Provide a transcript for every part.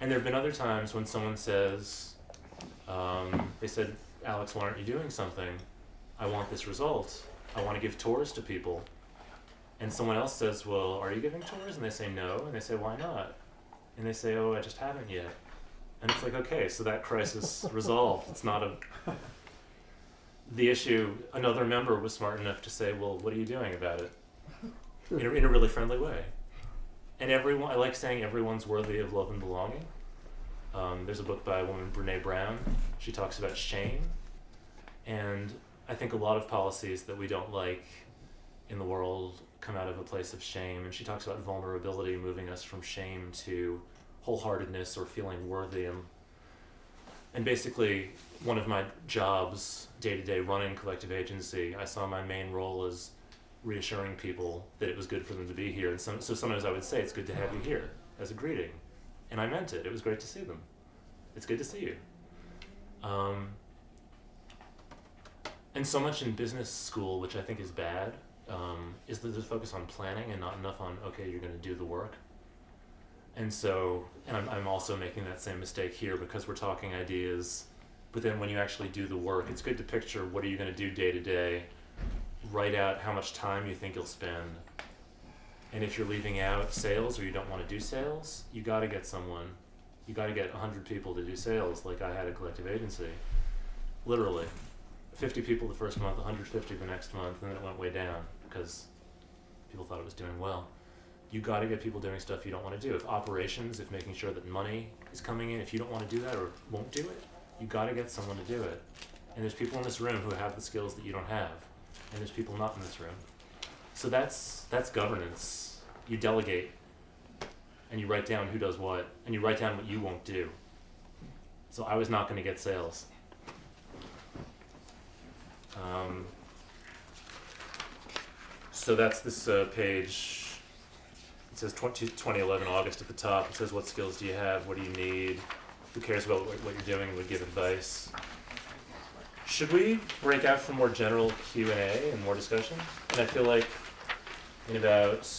And there have been other times when someone says, they said, Alex, why aren't you doing something? I want this result. I want to give tours to people. And someone else says, well, are you giving tours? And they say no. And they say, why not? And they say, oh, I just haven't yet. And it's like, okay, so that crisis resolved. It's not the issue. Another member was smart enough to say, well, what are you doing about it? In a really friendly way. And I like saying everyone's worthy of love and belonging. There's a book by a woman, Brene Brown. She talks about shame. And I think a lot of policies that we don't like in the world come out of a place of shame. And she talks about vulnerability moving us from shame to wholeheartedness or feeling worthy. And basically, one of my jobs, day-to-day running collective agency, I saw my main role as reassuring people that it was good for them to be here. And so sometimes I would say, it's good to have you here, as a greeting. And I meant it. It was great to see them. It's good to see you. And so much in business school, which I think is bad, is that there's a focus on planning and not enough on, okay, you're going to do the work. And I'm also making that same mistake here because we're talking ideas, but then when you actually do the work, it's good to picture what are you going to do day to day, write out how much time you think you'll spend. And if you're leaving out sales or you don't want to do sales, you got to get someone. You got to get 100 people to do sales like I had a collective agency. Literally. 50 people the first month, 150 the next month, and then it went way down because people thought it was doing well. You got to get people doing stuff you don't want to do. If making sure that money is coming in, if you don't want to do that or won't do it, you got to get someone to do it. And there's people in this room who have the skills that you don't have. And there's people not in this room. So that's governance. You delegate, and you write down who does what, and you write down what you won't do. So I was not going to get sales. So that's this page. It says 2011 August at the top. It says, what skills do you have? What do you need? Who cares about what you're doing? Would give advice. Should we break out for more general Q&A and more discussion? And I feel like in about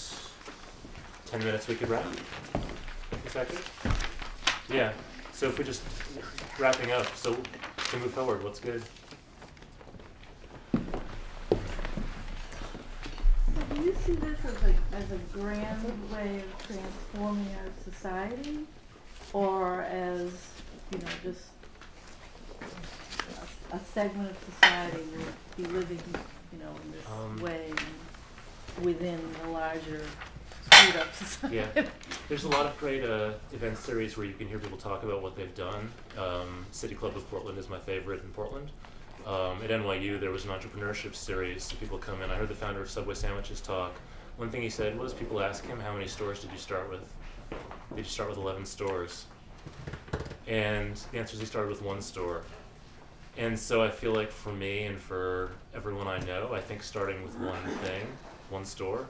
10 minutes we could wrap. Is that good? Yeah. So if we just wrapping up, so to move forward, what's good? Do you see this as a grand way of transforming our society, or as, just a segment of society will be living, in this way within a larger screwed up society? Yeah, there's a lot of great event series where you can hear people talk about what they've done. City Club of Portland is my favorite in Portland. At NYU, there was an entrepreneurship series, so people come in. I heard the founder of Subway Sandwiches talk. One thing he said was, people ask him, how many stores did you start with? Did you start with 11 stores? And the answer is he started with 1 store. And so I feel like for me and for everyone I know, I think starting with one thing, 1 store,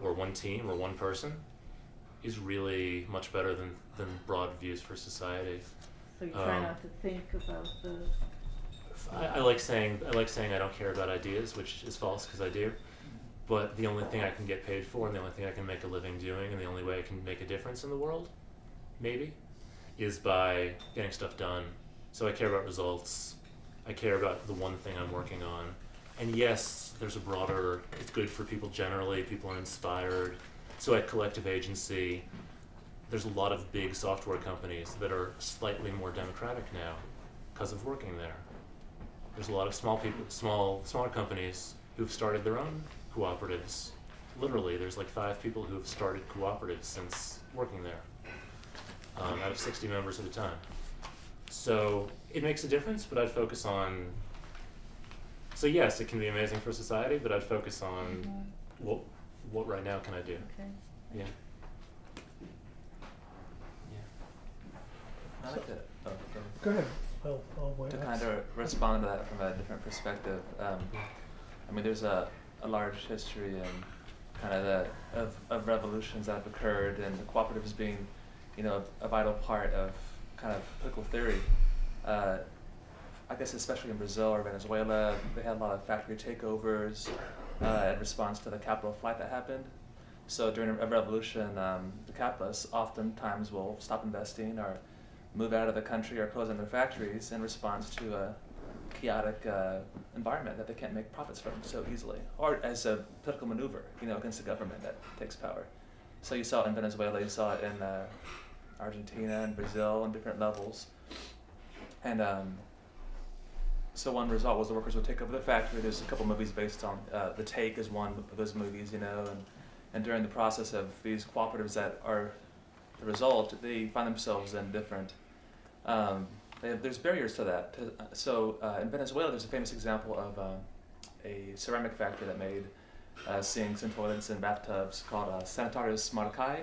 or 1 team, or 1 person, is really much better than broad views for society. So you try not to think about the... I like saying I don't care about ideas, which is false because I do. But the only thing I can get paid for, and the only thing I can make a living doing, and the only way I can make a difference in the world, maybe, is by getting stuff done. So I care about results. I care about the one thing I'm working on. And yes, there's a broader, it's good for people generally. People are inspired. So at Collective Agency, there's a lot of big software companies that are slightly more democratic now because of working there. There's a lot of smaller companies who've started their own cooperatives. Literally, there's like 5 people who have started cooperatives since working there, out of 60 members at a time. So it makes a difference, but I'd focus on, so yes, it can be amazing for society, but I'd focus on what right now can I do? Okay. Yeah. I like to Go ahead. I'll wait. to kind of respond to that from a different perspective. I mean, there's a large history and kind of revolutions that have occurred, and the cooperatives being, a vital part of kind of political theory. I guess especially in Brazil or Venezuela, they had a lot of factory takeovers in response to the capital flight that happened. So during a revolution, the capitalists oftentimes will stop investing or move out of the country or close down their factories in response to a chaotic environment that they can't make profits from so easily, or as a political maneuver, against the government that takes power. So you saw it in Venezuela, you saw it in Argentina and Brazil on different levels. And so one result was the workers would take over the factory. There's a couple movies based on The Take is one of those movies, and during the process of these cooperatives that are the result, they find themselves in different, there's barriers to that. So in Venezuela, there's a famous example of a ceramic factory that made sinks and toilets and bathtubs called Sanitarios Maracay.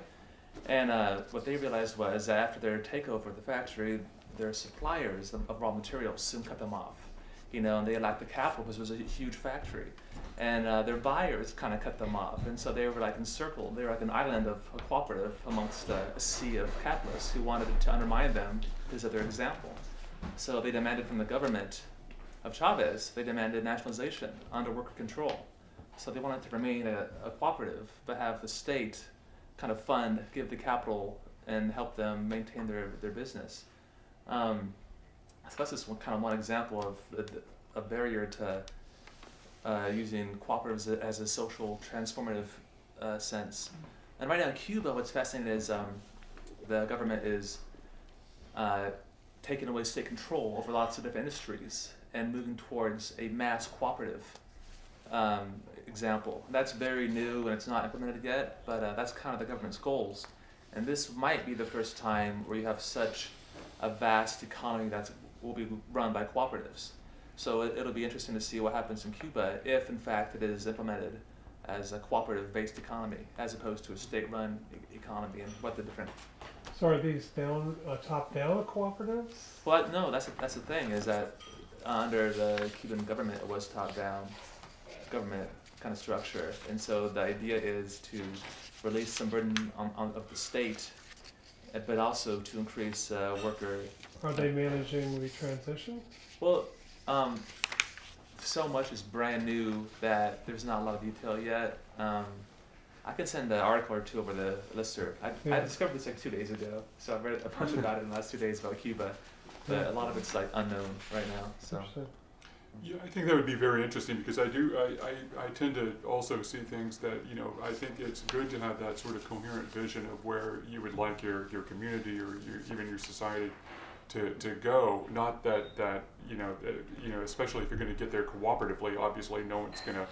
And what they realized was that after their takeover of the factory, their suppliers of raw materials soon cut them off. And they lacked the capital because it was a huge factory. And their buyers kind of cut them off. And so they were like encircled. They were like an island of a cooperative amongst a sea of capitalists who wanted to undermine them because of their example. So they demanded from the government of Chavez, they demanded nationalization under worker control. So they wanted to remain a cooperative, but have the state kind of give the capital and help them maintain their business. So that's just one example of a barrier to using cooperatives as a social transformative sense. And right now in Cuba, what's fascinating is the government is taking away state control over lots of different industries and moving towards a mass cooperative example. That's very new and it's not implemented yet, but that's kind of the government's goals. And this might be the first time where you have such a vast economy that will be run by cooperatives. So it'll be interesting to see what happens in Cuba if, in fact, it is implemented as a cooperative-based economy as opposed to a state-run economy, and what the different. So are these top-down cooperatives? Well, no, that's the thing, is that under the Cuban government, it was top-down government kind of structure, and so the idea is to release some burden of the state, but also to increase worker. Are they managing the transition? Well, so much is brand new that there's not a lot of detail yet. I can send an article or two over the listserv. I discovered this like 2 days ago, so I've read a bunch about it in the last 2 days about Cuba, but a lot of it's like unknown right now. So. Yeah, I think that would be very interesting because I tend to also see things that, I think it's good to have that sort of coherent vision of where you would like your community or even your society to go. Not that especially if you're going to get there cooperatively, obviously no one's going to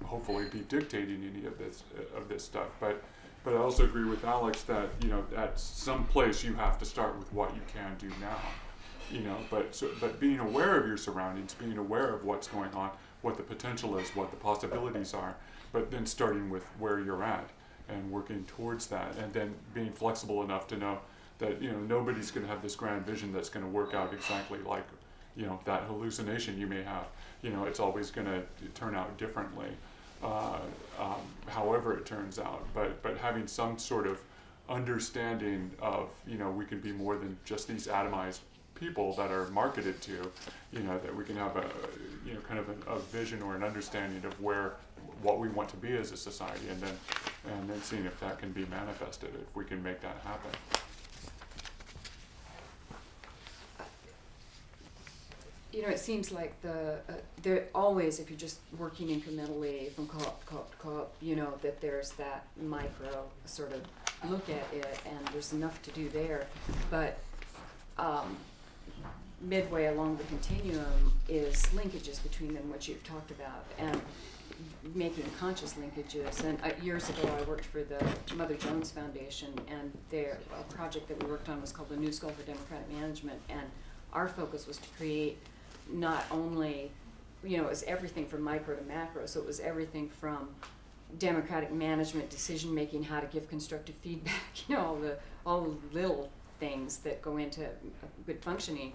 hopefully be dictating any of this stuff. But I also agree with Alex that, at some place you have to start with what you can do now. But being aware of your surroundings, being aware of what's going on, what the potential is, what the possibilities are, but then starting with where you're at and working towards that, and then being flexible enough to know that nobody's going to have this grand vision that's going to work out exactly like that hallucination you may have. It's always going to turn out differently, however it turns out. But having some sort of understanding of we can be more than just these atomized people that are marketed to, that we can have a kind of a vision or an understanding of what we want to be as a society, and then seeing if that can be manifested, if we can make that happen. It seems like there always, if you're just working incrementally from co-op to co-op to co-op, that there's that micro sort of look at it, and there's enough to do there, but midway along the continuum is linkages between them, which you've talked about, and making conscious linkages. And years ago I worked for the Mother Jones Foundation, and a project that we worked on was called the New School for Democratic Management, and our focus was to create not only, it was everything from micro to macro, so it was everything from democratic management, decision making, how to give constructive feedback, all the little things that go into good functioning,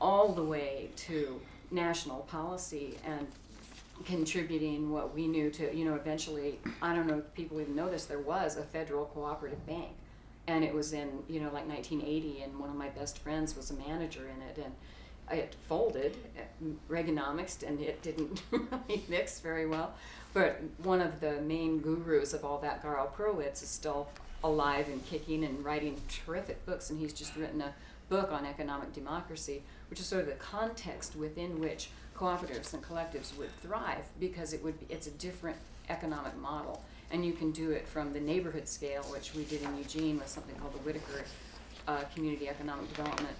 all the way to national policy and contributing what we knew to, eventually, I don't know if people even know this, there was a federal cooperative bank, and it was in, like 1980, and one of my best friends was a manager in it, and it folded, Reaganomics, and it didn't really mix very well. But one of the main gurus of all that, Garl Prowitz, is still alive and kicking and writing terrific books, and he's just written a book on economic democracy, which is sort of the context within which cooperatives and collectives would thrive, because it's a different economic model. And you can do it from the neighborhood scale, which we did in Eugene with something called the Whitaker Community Economic Development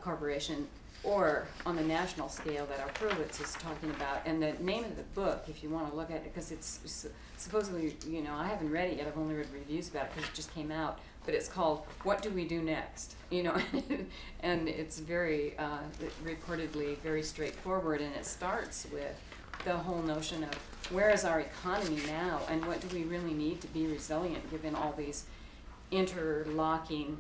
Corporation, or on the national scale that our Prowitz is talking about. And the name of the book, if you want to look at it, because it's supposedly, I haven't read it yet, I've only read reviews about it because it just came out, but it's called What Do We Do Next? And it's very, reportedly very straightforward, and it starts with the whole notion of where is our economy now, and what do we really need to be resilient given all these interlocking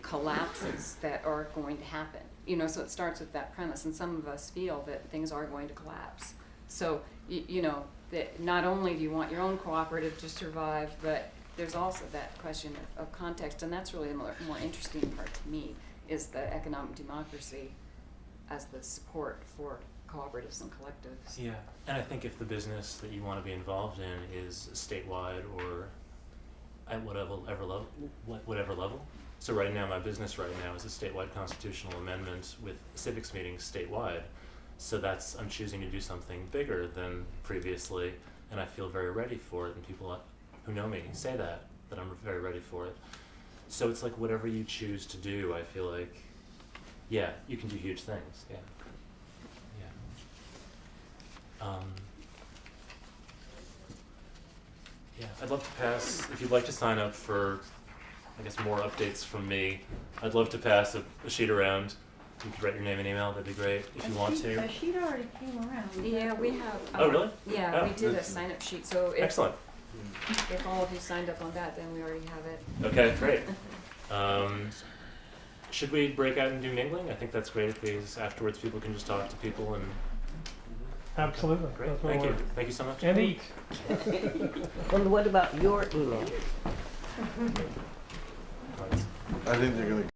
collapses that are going to happen. So it starts with that premise, and some of us feel that things are going to collapse. So, that not only do you want your own cooperative to survive, but there's also that question of context, and that's really the more interesting part to me, is the economic democracy as the support for cooperatives and collectives. Yeah, and I think if the business that you want to be involved in is statewide or at whatever level. So right now, my business right now is a statewide constitutional amendment with civics meetings statewide. So I'm choosing to do something bigger than previously, and I feel very ready for it. And people who know me say that I'm very ready for it. So it's like whatever you choose to do, I feel like, yeah, you can do huge things. Yeah. Yeah, I'd love to pass, if you'd like to sign up for, I guess, more updates from me, I'd love to pass a sheet around. You could write your name and email, that'd be great, if you want to. A sheet already came around. Yeah, we have. Oh, really? Yeah, Oh. we did a sign-up sheet, so Excellent. if all of you signed up on that, then we already have it. Okay, great. Should we break out and do mingling? I think that's great because afterwards people can just talk to people and... Absolutely. Great, That's what thank you. we're- Thank you so much. And eat. Well, what about your email? Right. I think they're gonna